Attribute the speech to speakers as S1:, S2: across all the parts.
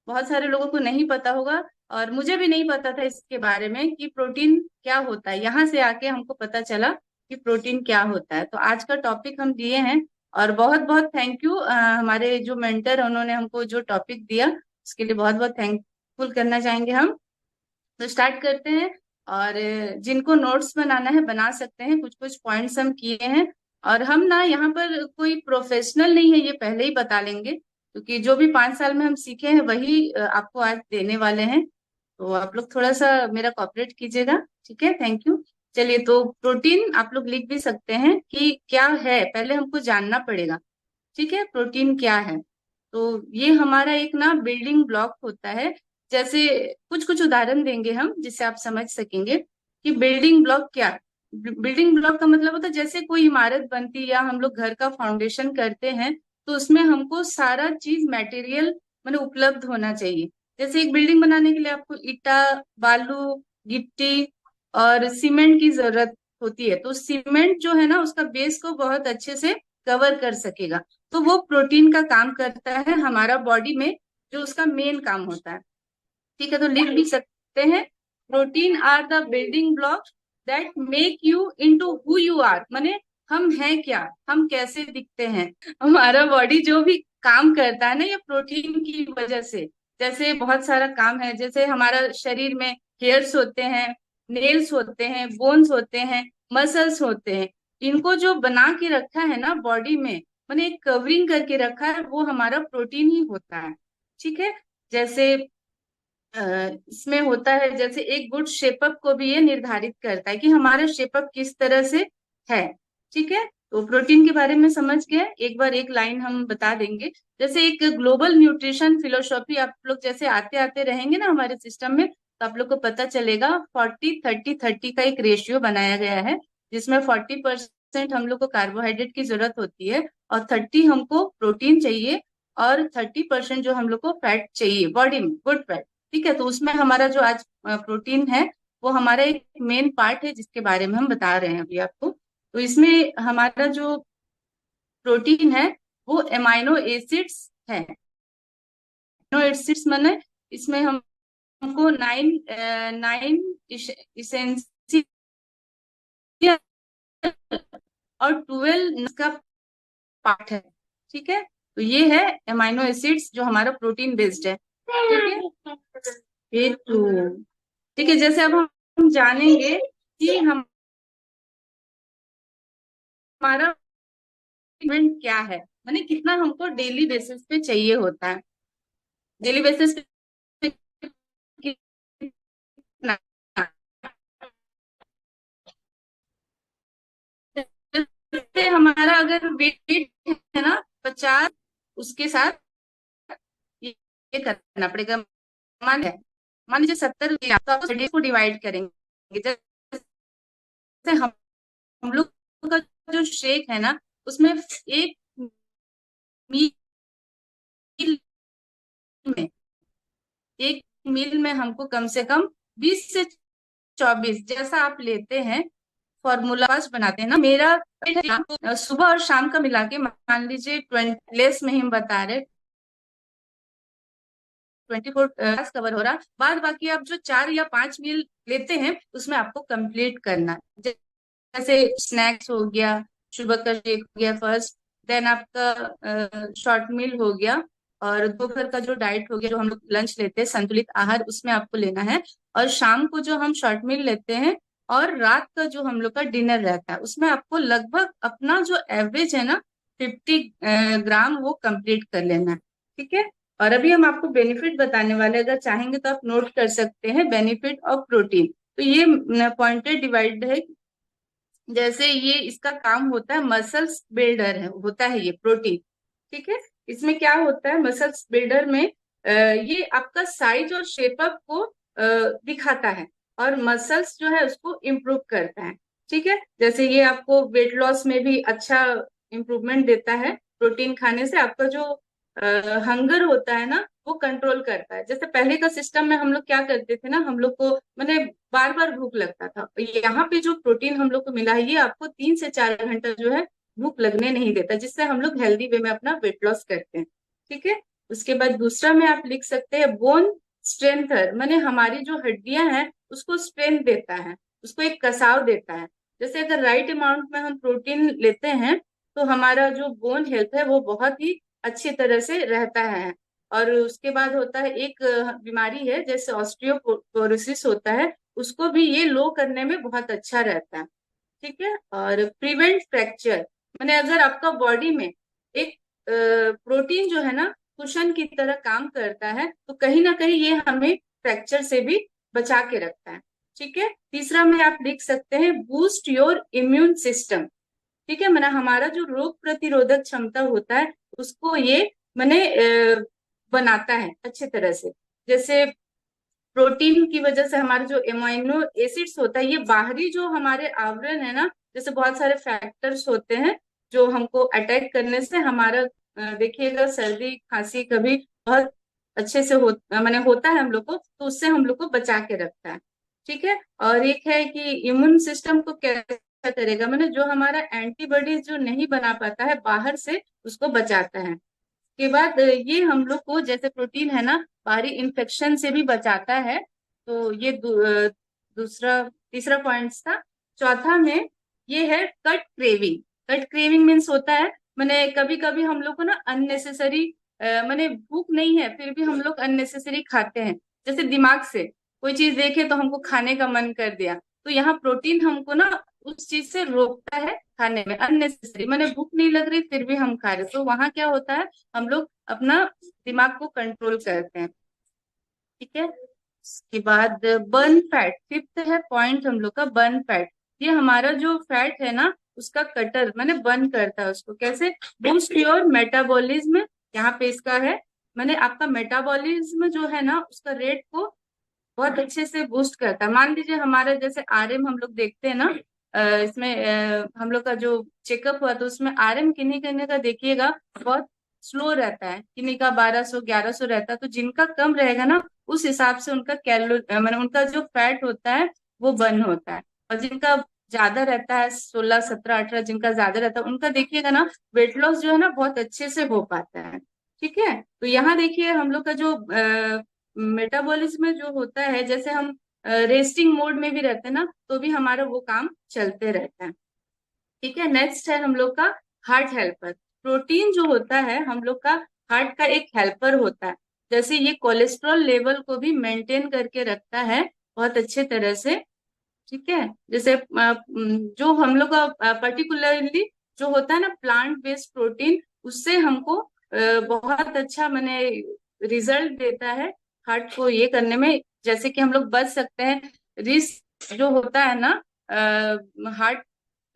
S1: बहुत सारे लोगों को नहीं पता होगा, और मुझे भी नहीं पता था इसके बारे में कि प्रोटीन क्या होता है। यहाँ से आके हमको पता चला कि प्रोटीन क्या होता है। तो आज का टॉपिक हम दिए हैं, और बहुत बहुत थैंक यू हमारे जो मेंटर है, उन्होंने हमको जो टॉपिक दिया उसके लिए बहुत बहुत थैंकफुल करना चाहेंगे हम। तो स्टार्ट करते हैं। और जिनको नोट्स बनाना है बना सकते हैं, कुछ कुछ पॉइंट्स हम किए हैं। और हम ना यहाँ पर कोई प्रोफेशनल नहीं है, ये पहले ही बता लेंगे, क्योंकि जो भी 5 साल में हम सीखे हैं वही आपको आज देने वाले हैं। तो आप लोग थोड़ा सा मेरा कॉपरेट कीजिएगा, ठीक है? Thank you. चलिए, तो प्रोटीन आप लोग लिख भी सकते हैं कि क्या है, पहले हमको जानना पड़ेगा। ठीक है, प्रोटीन क्या है? तो ये हमारा एक ना बिल्डिंग ब्लॉक होता है। जैसे कुछ कुछ उदाहरण देंगे हम जिससे आप समझ सकेंगे कि बिल्डिंग ब्लॉक क्या है। बिल्डिंग ब्लॉक का मतलब होता है जैसे कोई इमारत बनती है या हम लोग घर का फाउंडेशन करते हैं, तो उसमें हमको सारा चीज मटेरियल मतलब उपलब्ध होना चाहिए। जैसे एक बिल्डिंग बनाने के लिए आपको ईटा, बालू, गिट्टी और सीमेंट की जरूरत होती है। तो सीमेंट जो है ना, उसका बेस को बहुत अच्छे से कवर कर सकेगा। तो वो प्रोटीन का काम करता है हमारा बॉडी में, जो उसका मेन काम होता है। ठीक है, तो लिख भी सकते हैं, protein are the building block that make you into who you are. माने हम हैं क्या, हम कैसे दिखते हैं। हमारा बॉडी जो भी काम करता है ना, ये प्रोटीन की वजह से। जैसे बहुत सारा काम है, जैसे हमारा शरीर में हेयर्स होते हैं, नेल्स होते हैं, बोन्स होते हैं, मसल्स होते हैं। इनको जो बना के रखा है ना बॉडी में, मैंने एक कवरिंग करके रखा है, वो हमारा प्रोटीन ही होता है। ठीक है। जैसे इसमें होता है, जैसे एक गुड शेपअप को भी ये निर्धारित करता है कि हमारा शेपअप किस तरह से है। ठीक है, तो प्रोटीन के बारे में समझ गए। एक बार एक लाइन हम बता देंगे। जैसे एक ग्लोबल न्यूट्रिशन फिलोसॉफी, आप लोग जैसे आते आते रहेंगे ना हमारे सिस्टम में, तो आप लोग को पता चलेगा 40-30-30 का एक रेशियो बनाया गया है, जिसमें 40% हम लोग को कार्बोहाइड्रेट की जरूरत होती है, और 30 हमको प्रोटीन चाहिए, और 30% जो हम लोग को फैट चाहिए बॉडी में, गुड फैट। ठीक है, तो उसमें हमारा जो आज प्रोटीन है, वो हमारा एक मेन पार्ट है जिसके बारे में हम बता रहे हैं अभी आपको। तो इसमें हमारा जो प्रोटीन है वो एमाइनो एसिड्स है। एमाइनो एसिड्स माने इसमें हमको नाइन नाइन इसेंशियल और 12 का पार्ट है। ठीक है, तो ये है एमाइनो एसिड्स जो हमारा प्रोटीन बेस्ड है। ठीक है, ये तो ठीक है। जैसे अब हम जानेंगे कि हमारा रिक्वायरमेंट क्या है, माने कितना हमको डेली बेसिस पे चाहिए होता है। डेली बेसिस पे कितना, जैसे हमारा अगर वेट है ना 50, उसके साथ ये करना पड़ेगा। मान लीजिए 70 तो डेज को डिवाइड करेंगे। जैसे हम लोग का जो शेक है ना, उसमें एक मील में एक मील में हमको कम से कम 20 से 24, जैसा आप लेते हैं फॉर्मूला पास बनाते हैं ना। मेरा सुबह और शाम का मिला के मान लीजिए 20 लेस में ही हम बता रहे, 24 कवर हो रहा। बाद बाकी आप जो 4 या 5 मील लेते हैं उसमें आपको कंप्लीट करना है। जैसे स्नैक्स हो गया, सुबह का शेक हो गया फर्स्ट, देन आपका शॉर्ट मील हो गया, और दोपहर का जो डाइट हो गया, जो हम लोग लंच लेते हैं संतुलित आहार, उसमें आपको लेना है। और शाम को जो हम शॉर्ट मील लेते हैं, और रात का जो हम लोग का डिनर रहता है, उसमें आपको लगभग अपना जो एवरेज है ना 50 ग्राम वो कंप्लीट कर लेना है। ठीक है, और अभी हम आपको बेनिफिट बताने वाले हैं। अगर चाहेंगे तो आप नोट कर सकते हैं बेनिफिट ऑफ प्रोटीन। तो ये पॉइंटेड डिवाइड है। जैसे ये इसका काम होता है, मसल्स बिल्डर है होता है ये प्रोटीन। ठीक है, इसमें क्या होता है मसल्स बिल्डर में, ये आपका साइज और शेपअप को दिखाता है, और मसल्स जो है उसको इम्प्रूव करता है। ठीक है, जैसे ये आपको वेट लॉस में भी अच्छा इम्प्रूवमेंट देता है। प्रोटीन खाने से आपका जो हंगर होता है ना, वो कंट्रोल करता है। जैसे पहले का सिस्टम में हम लोग क्या करते थे ना, हम लोग को मैंने बार बार भूख लगता था। यहाँ पे जो प्रोटीन हम लोग को मिला है, ये आपको 3 से 4 घंटा जो है भूख लगने नहीं देता, जिससे हम लोग हेल्दी वे में अपना वेट लॉस करते हैं। ठीक है, उसके बाद दूसरा में आप लिख सकते हैं बोन स्ट्रेंथर, माने हमारी जो हड्डियां हैं उसको स्ट्रेंथ देता है, उसको एक कसाव देता है। जैसे अगर राइट अमाउंट में हम प्रोटीन लेते हैं तो हमारा जो बोन हेल्थ है वो बहुत ही अच्छी तरह से रहता है। और उसके बाद होता है एक बीमारी है जैसे ऑस्टियोपोरोसिस होता है, उसको भी ये लो करने में बहुत अच्छा रहता है। ठीक है। और प्रिवेंट फ्रैक्चर, माने अगर आपका बॉडी में एक प्रोटीन जो है ना कुशन की तरह काम करता है तो कहीं ना कहीं ये हमें फ्रैक्चर से भी बचा के रखता है। ठीक है। तीसरा में आप लिख सकते हैं बूस्ट योर इम्यून सिस्टम। ठीक है, माना हमारा जो रोग प्रतिरोधक क्षमता होता है उसको ये माने बनाता है अच्छे तरह से। जैसे प्रोटीन की वजह से हमारे जो एमाइनो एसिड्स होता है ये बाहरी जो हमारे आवरण है ना, जैसे बहुत सारे फैक्टर्स होते हैं जो हमको अटैक करने से हमारा देखिएगा सर्दी खांसी कभी बहुत अच्छे से माने होता है हम लोग को, तो उससे हम लोग को बचा के रखता है। ठीक है। और एक है कि इम्यून सिस्टम को कैसा करेगा, माने जो हमारा एंटीबॉडीज जो नहीं बना पाता है बाहर से उसको बचाता है। के बाद ये हम लोग को जैसे प्रोटीन है ना बाहरी इन्फेक्शन से भी बचाता है। तो ये दूसरा तीसरा पॉइंट था। चौथा में ये है cut craving. Cut craving means होता है मैंने कभी कभी हम लोग को ना अननेसेसरी मैंने भूख नहीं है फिर भी हम लोग अननेसेसरी खाते हैं। जैसे दिमाग से कोई चीज देखे तो हमको खाने का मन कर दिया, तो यहाँ प्रोटीन हमको ना उस चीज से रोकता है खाने में अननेसेसरी, मैंने भूख नहीं लग रही फिर भी हम खा रहे, तो वहां क्या होता है हम लोग अपना दिमाग को कंट्रोल करते हैं। ठीक है। उसके बाद बर्न फैट, फिफ्थ है पॉइंट हम लोग का बर्न फैट। ये हमारा जो फैट है ना उसका कटर मैंने बर्न करता है उसको कैसे, बूस्ट योर मेटाबॉलिज्म। यहाँ पे इसका है मैंने आपका मेटाबॉलिज्म जो है ना उसका रेट को बहुत अच्छे से बूस्ट करता है। मान लीजिए हमारा जैसे आरएम हम लोग देखते हैं ना, इसमें हम लोग का जो चेकअप हुआ तो उसमें आरएम किन्हीं किन्हीं का देखिएगा बहुत स्लो रहता है, किन्हीं का 1200 1100 रहता है, तो जिनका कम रहेगा ना उस हिसाब से उनका मैंने उनका जो फैट होता है वो बर्न होता है। और जिनका ज्यादा रहता है 16 17 18, जिनका ज्यादा रहता है उनका देखिएगा ना वेट लॉस जो है ना बहुत अच्छे से हो पाता है। ठीक है। तो यहाँ देखिए हम लोग का जो मेटाबॉलिज्म में जो होता है जैसे हम रेस्टिंग मोड में भी रहते हैं ना तो भी हमारा वो काम चलते रहता है। ठीक है। नेक्स्ट है हम लोग का हार्ट हेल्पर। प्रोटीन जो होता है हम लोग का हार्ट का एक हेल्पर होता है। जैसे ये कोलेस्ट्रॉल लेवल को भी मेंटेन करके रखता है बहुत अच्छे तरह से। ठीक है। जैसे जो हम लोग का पर्टिकुलरली जो होता है ना प्लांट बेस्ड प्रोटीन उससे हमको बहुत अच्छा मैंने रिजल्ट देता है हार्ट को ये करने में। जैसे कि हम लोग बच सकते हैं रिस्क जो होता है ना हार्ट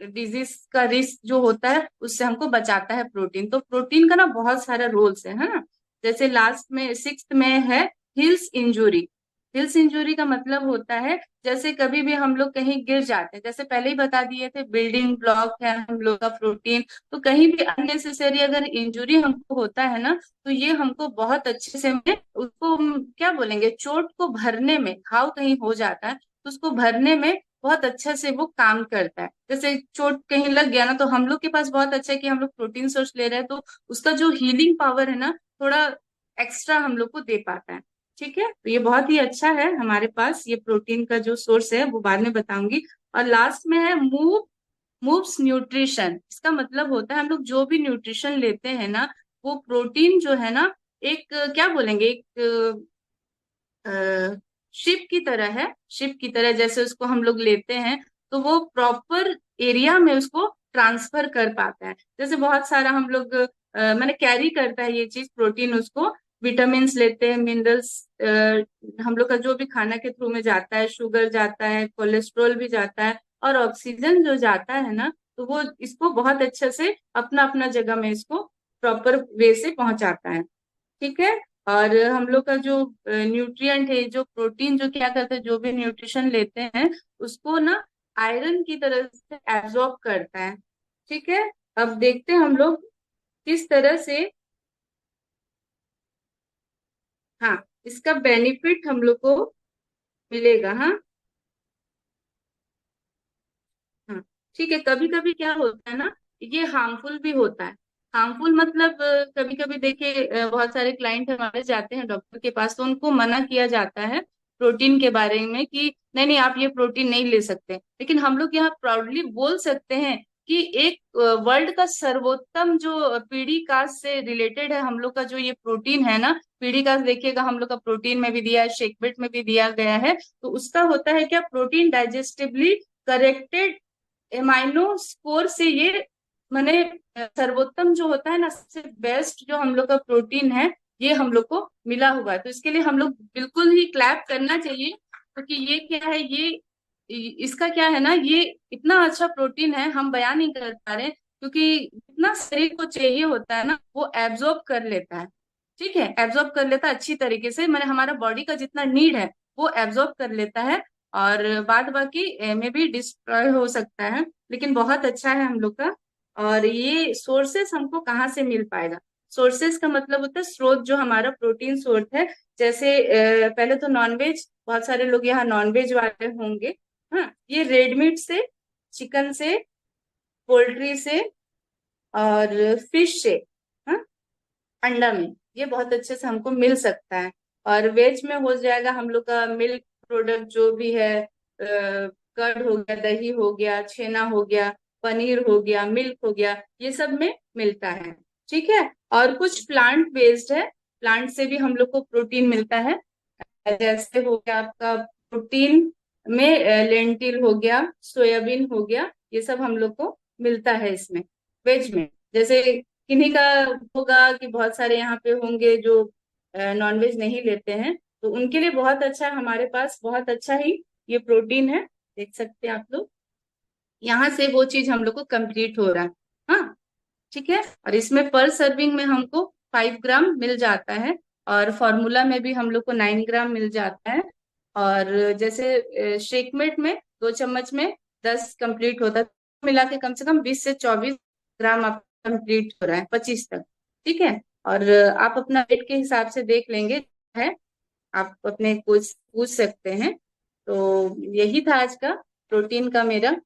S1: डिजीज का रिस्क जो होता है उससे हमको बचाता है प्रोटीन। तो प्रोटीन का ना बहुत सारा रोल्स है ना। जैसे लास्ट में सिक्स्थ में है हिल्स इंजुरी। हिल्स इंजुरी का मतलब होता है जैसे कभी भी हम लोग कहीं गिर जाते हैं, जैसे पहले ही बता दिए थे बिल्डिंग ब्लॉक है हम लोग का प्रोटीन, तो कहीं भी अननेसेसरी अगर इंजुरी हमको होता है ना तो ये हमको बहुत अच्छे से में उसको हम क्या बोलेंगे चोट को भरने में, घाव कहीं हो जाता है तो उसको भरने में बहुत अच्छा से वो काम करता है। जैसे चोट कहीं लग गया ना तो हम लोग के पास बहुत अच्छा है कि हम लोग प्रोटीन सोर्स ले रहे हैं तो उसका जो हीलिंग पावर है ना थोड़ा एक्स्ट्रा हम लोग को दे पाता है। ठीक है। तो ये बहुत ही अच्छा है हमारे पास ये प्रोटीन का जो सोर्स है वो बाद में बताऊंगी। और लास्ट में है मूव्स न्यूट्रिशन। इसका मतलब होता है हम लोग जो भी न्यूट्रिशन लेते हैं ना वो प्रोटीन जो है ना एक क्या बोलेंगे एक शिप की तरह है। शिप की तरह जैसे उसको हम लोग लेते हैं तो वो प्रॉपर एरिया में उसको ट्रांसफर कर पाता है। जैसे बहुत सारा हम लोग मैंने कैरी करता है ये चीज प्रोटीन उसको, विटामिन लेते हैं मिनरल्स हम लोग का जो भी खाना के थ्रू में जाता है, शुगर जाता है, कोलेस्ट्रोल भी जाता है और ऑक्सीजन जो जाता है ना तो वो इसको बहुत अच्छे से अपना अपना जगह में इसको प्रॉपर वे से पहुंचाता है। ठीक है। और हम लोग का जो न्यूट्रिएंट है जो प्रोटीन जो क्या करते हैं जो भी न्यूट्रिशन लेते हैं उसको ना आयरन की तरह से एब्जॉर्ब करता है। ठीक है। अब देखते हैं हम लोग किस तरह से, हाँ, इसका बेनिफिट हम लोग को मिलेगा। हाँ हाँ। ठीक है। कभी कभी क्या होता है ना ये हार्मफुल भी होता है। हार्मफुल मतलब कभी कभी देखिए बहुत सारे क्लाइंट हमारे जाते हैं डॉक्टर के पास, तो उनको मना किया जाता है प्रोटीन के बारे में कि नहीं नहीं आप ये प्रोटीन नहीं ले सकते। लेकिन हम लोग यहाँ प्राउडली बोल सकते हैं कि एक वर्ल्ड का सर्वोत्तम जो पीढ़ी कास्ट से रिलेटेड है हम लोग का जो ये प्रोटीन है ना, पीढ़ी कास्ट देखिएगा हम लोग का प्रोटीन में भी दिया है, शेकबिट में भी दिया गया है। तो उसका होता है क्या, प्रोटीन डाइजेस्टिवली करेक्टेड एमाइनो स्कोर से ये माने सर्वोत्तम जो होता है ना, सबसे बेस्ट जो हम लोग का प्रोटीन है, ये हम लोग को मिला हुआ है। तो इसके लिए हम लोग बिल्कुल ही क्लैप करना चाहिए, क्योंकि ये क्या है, ये इसका क्या है ना, ये इतना अच्छा प्रोटीन है हम बयान नहीं कर पा रहे, क्योंकि जितना शरीर को चाहिए होता है ना वो एब्जॉर्ब कर लेता है। ठीक है, एब्जॉर्ब कर लेता है अच्छी तरीके से, मैंने हमारा बॉडी का जितना नीड है वो एब्जॉर्ब कर लेता है। और बाद बाकी में भी डिस्ट्रॉय हो सकता है, लेकिन बहुत अच्छा है हम लोग का। और ये सोर्सेस हमको कहाँ से मिल पाएगा? सोर्सेस का मतलब होता है स्रोत, जो हमारा प्रोटीन सोर्स है। जैसे पहले तो नॉनवेज, बहुत सारे लोग यहाँ नॉनवेज वाले होंगे। हाँ, ये रेड मीट से, चिकन से, पोल्ट्री से, और फिश से, हाँ, अंडा में, ये बहुत अच्छे से हमको मिल सकता है। और वेज में हो जाएगा हम लोग का मिल्क प्रोडक्ट जो भी है, कर्ड हो गया, दही हो गया, छेना हो गया, पनीर हो गया, मिल्क हो गया, ये सब में मिलता है। ठीक है। और कुछ प्लांट बेस्ड है, प्लांट से भी हम लोग को प्रोटीन मिलता है। जैसे हो गया आपका प्रोटीन में लेंटिल हो गया, सोयाबीन हो गया, ये सब हम लोग को मिलता है इसमें, वेज में। जैसे किन्हीं का होगा कि बहुत सारे यहाँ पे होंगे जो नॉनवेज नहीं लेते हैं, तो उनके लिए बहुत अच्छा है, हमारे पास बहुत अच्छा ही ये प्रोटीन है। देख सकते हैं आप लोग, यहाँ से वो चीज हम लोग को कंप्लीट हो रहा है। हाँ, ठीक है। और इसमें पर सर्विंग में हमको 5 ग्राम मिल जाता है, और फॉर्मूला में भी हम लोग को 9 ग्राम मिल जाता है। और जैसे शेकमेट में 2 चम्मच में 10 कंप्लीट होता है, तो मिला के कम से कम 20 से 24 ग्राम आप कंप्लीट हो रहा है, 25 तक। ठीक है। और आप अपना वेट के हिसाब से देख लेंगे, है, आप अपने कोच पूछ सकते हैं। तो यही था आज का प्रोटीन का मेरा